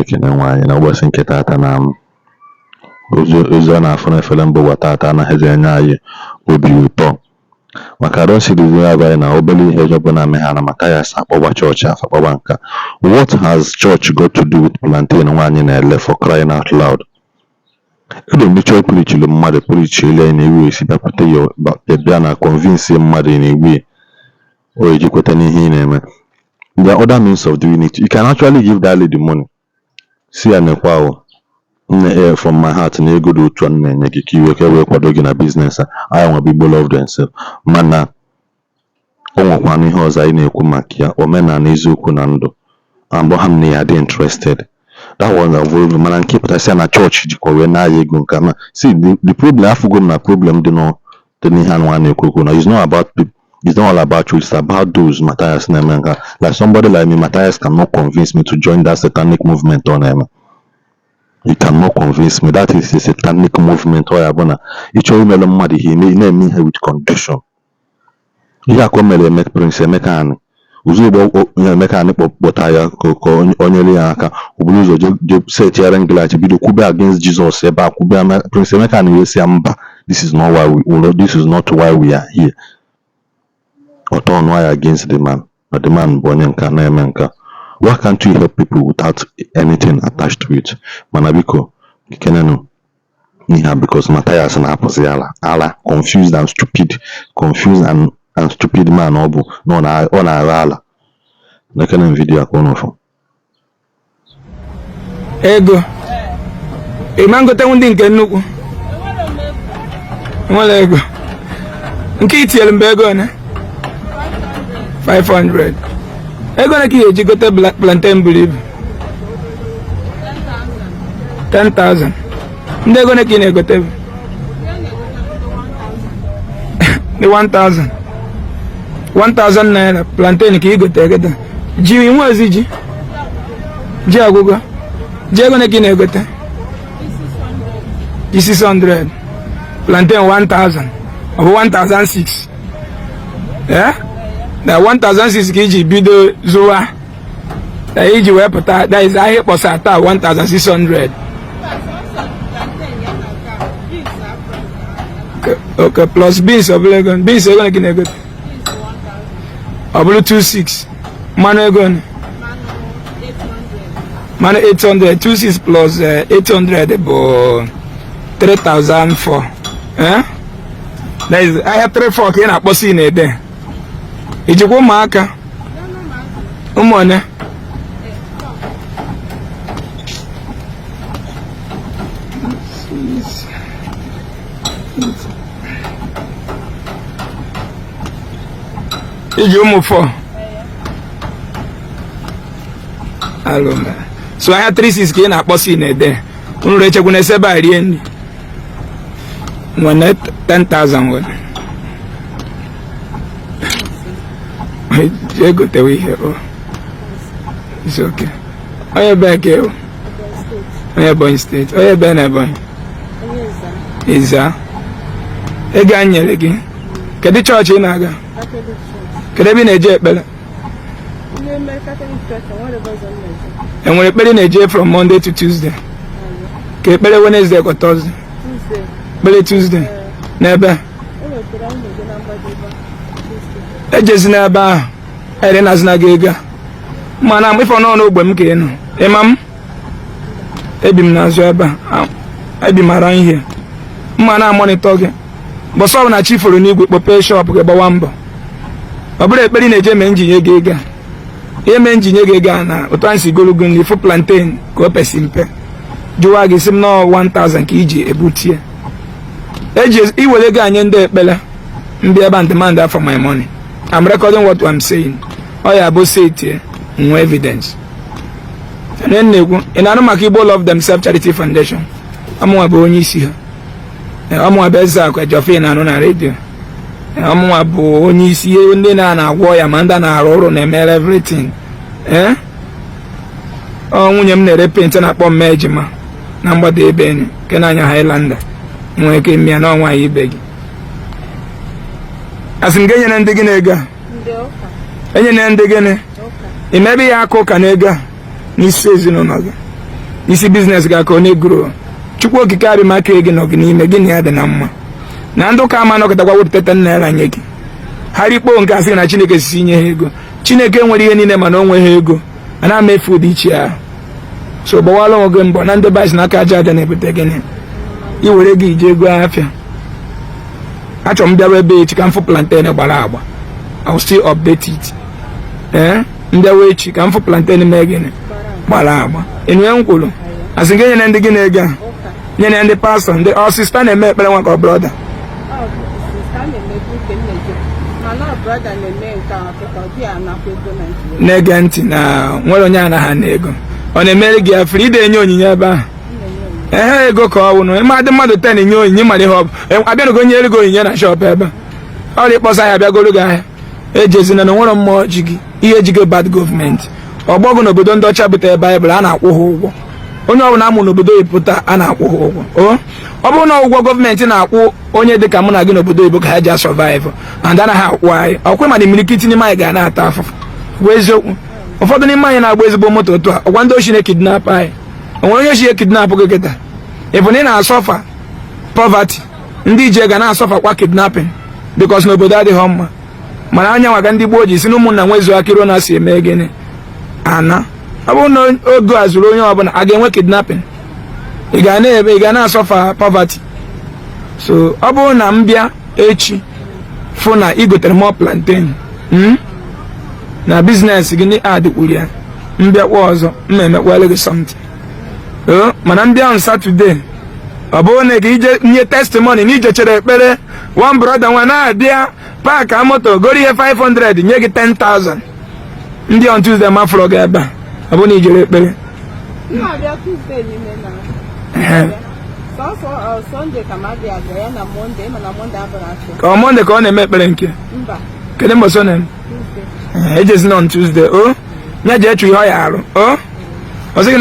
ekene nwaanyị na ụbọchị nke taata na ozi ọ na-afụ n'efere mbụ ụwa taata anaghịzi enye anyị obi ụtọ maka arụsirizi abalị na obere ihe ọjọọ na ame ha na Matthias akpọgba chọọchị afọ akpọgba nka. What has church got to do with plantain nwaanyị na-ele for crying out loud? Edo ndị chọọ pirichiri mmadụ pirichiri na iwu esi bịakwute ya bịa na convince mmadụ na iwu o ejikweta n'ihe ị na-eme. There are other means of doing it. You can actually give that lady money. See an equal from my heart na ego dị otu a na-enye gị ka iwe ka wee kwado gị na business I want people love themselves. Mana o nwekwana ihe ọzọ anyị na-ekwu maka ya omenala eziokwu na ndụ ambọ ha na ya dị interested. That was avoid mana nke pụtasị na church jikwa wee na-aya ego nke ama. See the problem afụgo m na problem dị n'ihe anụnwa na-ekwu na it's not about people. It's not all about you, it's about those Matthias Nemenga. Like somebody like me, Matthias cannot convince me to join that satanic movement on him. You cannot convince me. That is a satanic movement. Or Abona. Each of them mad he name me with condition. You are come make Prince Mekan. Uzubo mechanic botaya onyeli aka. Ubuluzo set here and glad to be the Kuba against Jesus. About Kuba Prince Mekan will say Amba. This is not why we are here. Or turn why against the man, or the man Bonyanka Nemenka. Why can't you help people without anything attached to it? Manabiko, Kenenu, Niha, because Matthias and Aposiala, Allah, confused and stupid man, Obu, no, on Allah. The Kenan video, Konofo. Ego, a man got a wounding Kenuku. Well, ego. Kitty and Begone. 500. I'm gonna give you got a black plantain believe 10,000. They're gonna give you got the 1,000 naira plantain ki go take it. Ji was it? Ji aguga. Ji gonna give you got 600. Plantain 1,000 or 1,006. Yeah? The 1,006 kg bido zoa. The age we put that is a hip or sata 1,600. Okay, plus beans of Legon. Beans are going to get a good. Blue 26. Managon. Man 800. 26 plus 800 about 3,004. Eh? That is I have 3,400 in a bossy in there. Ijikwa ụmụaka ụmụone iji ụmụ 4 alụma so anya 36 ka ị na-akpọsi na-ede nrụ echekwu na esebe a rie nri nwere 10,000 nwere I go the way here. It's okay. Are you back here? Are you born state? Are you born? Is that? Again, again. Can the church in Aga? Can I be in a jet? And when I pay in a jet from Monday to Tuesday. Can I pay Wednesday or Thursday? Tuesday. Never. Ejezi na ebe ahụ ere na zinagega mana mgbe ifo no ogbe m ka enu imam ebi m n'azụ ebe a ebi mara ihe mana monitor gị bọsọ na chief ru n'igwe kpope shop gị gbawa mbọ ọ bụrụ ekperi na-eje me njinye gị ego ihe me njinye gị ego na otu ansi gologo nri fu plantain ka o pesi mpe jụwa gị sị m no 1,000 ka iji ebutie eji iwere ego anyị ndị ekpele ndị ebe demand for my money. I'm recording what I'm saying. Oh yeah, both say it here. No evidence. And then in Anumaki Igbo Love Themselves Charity Foundation. I'm going to Oni Isi. I'm going to Ezeaku Jofi na na radio. I'm going to Oni Isi. Only na warrior manda na roro na mail everything. Eh? Oh, when you need a paint na pom mejima. Number de ben. Kenanya Highlander. Mwe ke mi na nwa ibegi. Asingenye na ndị gịnị ego enye na ndị gịnị imebi ya akụ ka na ego n'isi ezinụlọ gị isi biznes gị aka ọ na-egoro chukwu okike abịa maka gị nọ gị n'ime gị na ya dị na mma na ndị ụka ama nọkọtakwa wepụta 10 naira nye gị ha rikpo nke asị na Chineke sisi nye ha ego. Chineke nwere ihe niile mana o nwe ha ego a na-emefu ụdị iche ahụ. So gbawala onwe gị mbọ na ndị baịs n'aka aja aja na-ebute gịnị iwere gị ije ego afịa. Achọrọ m bịawa ebe echi ka m fụ plantain gbara agba. I will still update it. Mbịawa echi ka m fụ plantain mee gịnị gbara agba. Enwe m kwuru asị gị nyere ndị gị na-ego a nyere ndị pastọ ndị ọsista na-eme ekpere nwa ka ọ brọda na-ege ntị na nwere onye anaghị na ego ọ na-emere gị afọ ide enye onyinye ebe ahụ. Ego ka ọ bụ na ịmadị mmadụ 10 nye onyinye mara ihe ọ bụ abịanugo nye ego onyinye na shọp ebe a ọrịa ịkpọsa ya abịagoro gị ahịa ejezina na nwere mmụọ ji gị ihe ji gị bad gọọmenti ọgbọgụ n'obodo ndị ọcha bute Baịbụl a na-akwụ ha ụgwọ. Onye ọbụla amụ n'obodo oyibo taa a na-akwụ ha ụgwọ. Ọ bụrụ na ụgwọ gọọmenti na-akwụ onye dị ka mụ na gị n'obodo oyibo ka ha ji asọvaịvụ and anaghị akwụ anyị ọkwe ma na imirikiti n'ime anyị ga na-ata afụfụ bụ eziokwu. Ụfọdụ n'ime anyị na-agba ezigbo moto otu a ọgwa ndị ochi na-ekidnap anyị. Onwere onye ochi ekidnap gị kịta ịbụ na ị na-asọfa poverty ndị ije ga na-asọfa kwa kidnapping because n'obodo adịghị mma mana anya nwaga ndị gboo ji si na ụmụnna nwezuo aka iru na si eme gịnị ana. Ọ bụrụ na ogo a zụrụ onye ọbụla a ga-enwe kidnapping ị ga na-asọfa poverty. So ọ bụrụ na m bịa echi fụ na ị gotere more plantain na biznes gị na-adịkwuru ya mbịakwa ọzọ m emekwala gị something. Mana ndị ahụ Satọde ọ bụrụ na gị ije nye testimony na ije chere ekpere one brother nwa na-abịa paaki moto goro ihe 500 nye gị 10,000 ndị on Tuesday ma fụrụ gị ebe a ọ bụrụ na ijere ekpere ka ọ Monde ka ọ na-eme ekpere nke kedu mbọsị ọ na-eme ejezina on Tuesday nye jee chụ ihe ọ ya arụ ọ sị gị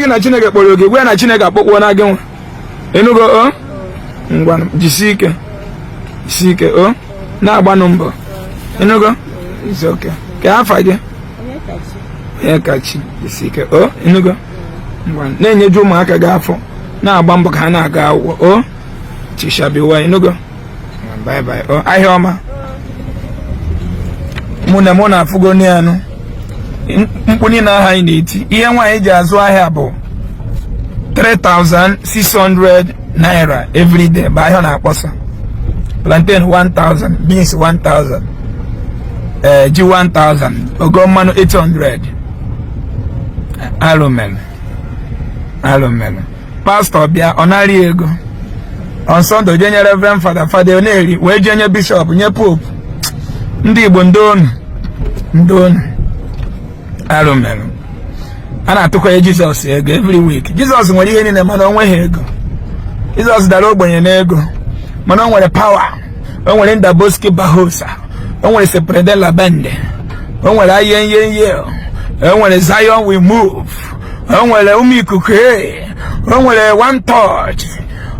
na Chineke kpọrọ oge gwe na Chineke akpọkpọ na gị nwa enugo ngwa jisi ike na-agbanụ mbọ enugo izu oke ka afa gị onye kachi jisi ike enugo ngwa na-enyeju ụmụaka gị afọ na-agba mbọ ka ha na-aga akwụkwọ chishabiwa enugo bye bye ahịa ọma mụ na afụgo n'anụ mkpu niile aha anyị na-eti ihe nwaanyị ji azụ ahịa bụ 3,600 naira everyday bụ ahịa na-akpọsa. Plantain 1,000, beans 1,000, ji 1,000, ogo mmanụ 800. Alụmelụ pastọ bịa ọ narị ego on Sunday je nye Reverend Fada ọ na-eri wee je nye bishọp nye pope. Ndị Igbo ndonu alụmelụ a na-atụkọnye Jizọs ego every week. Jizọs nwere ihe niile mana o nweghị ego. Jizọs dara ogbenye n'ego mana o nwere pawa. O nwere Ndaboski Bahosa, o nwere Sepredela Bende, o nwere Ayenyenye, o nwere Zion We Move, o nwere Umu Ikuku, o nwere One Touch,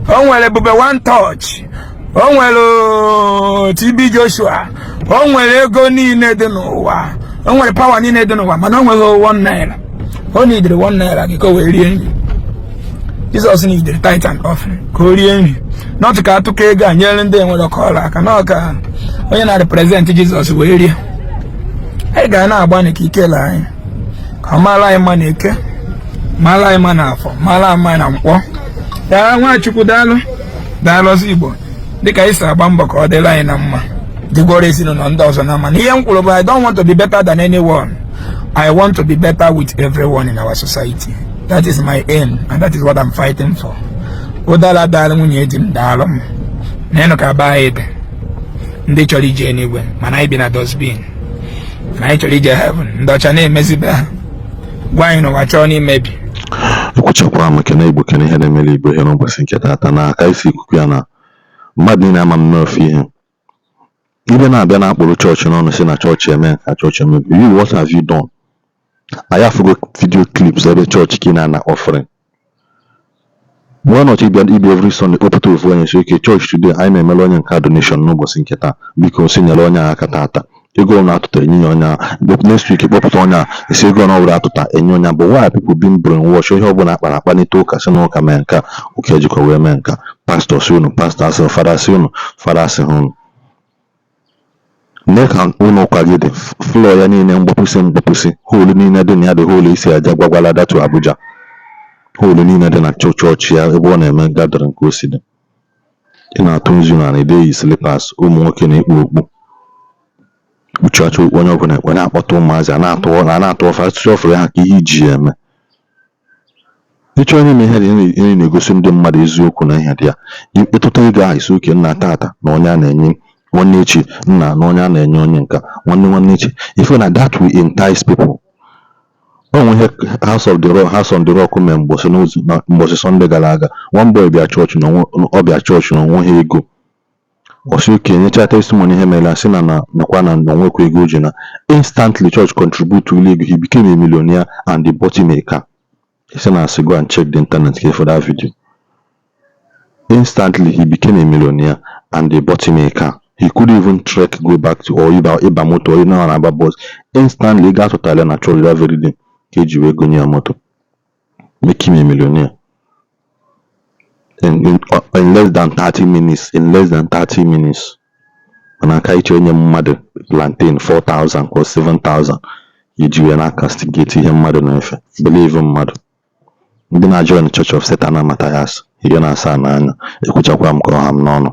o nwere Bube One Touch, o nwere TB Joshua, o nwere ego niile dị n'ụwa, o nwere pawa niile dị n'ụwa mana o nweghị 1 naira. O nidiri 1 naira gị ka o wee rie nri. Jizọs nidiri tithe and offering ka o rie nri not ka atụkọ ego a nyere ndị enwere ọkọ ọrụ aka na ọka onye na-represent Jizọs wee rie. Anyị ga na-agba ka ikele anyị ka ọ mara anyị mma na eke mara anyị mma na afọ mara anyị na nkwọ. Ya Nwachukwu daalụ ọzọ Igbo dịka anyị si agba mbọ ka ọ dịrị anyị na mma dịgoro ezinụlọ ndị ọzọ na mma na ihe m kwuru bụ I don't want to be better than anyone. I want to be better with everyone in our society. That is my aim and that is what I'm fighting for. Ụdala daalụ nwunye di m daalụ m na ka baa ebe ndị chọrọ ije n'igwe mana anyị bi na dustbin na anyị chọrọ ije heaven ndị ọcha na-emezibe ha gwa anyị n'ụwa chọọ n'imebi. Ekwuchakwa m kene Igbo kene ihe na-emere Igbo ihe n'ụbọchị nke taata na aka isi ikuku ya na mmadụ niile ama m n'ofe ihe ibe na-abịa na akpụrụ chọọchị n'ọnụ si na chọọchị eme nka chọọchị emebi. You, what have you done? I have to video clips every church na offering. Why not ibe every Sunday opụta ofu onye so ike church today anyị na-emele onye nke donation n'ụbọchị nke taa biko sinyere onye aka tata ego na atụta enye onye next week kpọpụta onye isi ego na ọbụla atụta enye onye bụ why people being brainwash ihe ọbụla akpara akpanite ụka si n'ụka mee nka ụka ejikọ wee mee nka pastọ si unu pastọ asị fada si unu fada asị ha unu nne ka ụlọ ụka gị dị flọ ya niile mgbapụsị hoolu niile dị na ya dị hoolu isi aja gwagwala datu Abuja hoolu niile dị na chọọchị ya ebe ọ na-eme gadrin ka o si dị ị na-atụ nzu na edeghị slipas ụmụ nwoke na-ekpu okpu ucheọcha onye ọbụla ekwe na-akpọta ụmụazị a na-atụ ọfa chọfere ha ka ihe iji ya eme ịchọ onye ma ihe dị nri na-egosi ndị mmadụ eziokwu na ihe dị ya ịtụta ego ahụ isi oke nna tata na onye a na-enye nwanne echi nna na onye a na-enye onye nka nwanne echi ife na that will entice people. O nwe ihe House on the Rock mee mgbọsị Sọnde gara aga one boy bịa chọọchị na onwe ha ego ọsị oke nyecha testimony ihe mere asị nakwa na onwekwa ego ji na instantly church contribute uli ego he became a millionaire and the bottom maker. Isi na asị go and check the internet for that video. Instantly he became a millionaire and the bottom maker. He could even trek go back to or ịba moto or na bus instantly got to Thailand na church that very day ka eji wee gonye ya moto make him a millionaire in less than 30 minutes. Mana aka iche onye mmadụ plantain 4,000 or 7,000 iji wee na castigate ihe mmadụ na-efe believe mmadụ. Ndị na-join Church of Satan na Matthias ihe na-asa n'anya ekwuchakwa m ka ọha m n'ọnụ.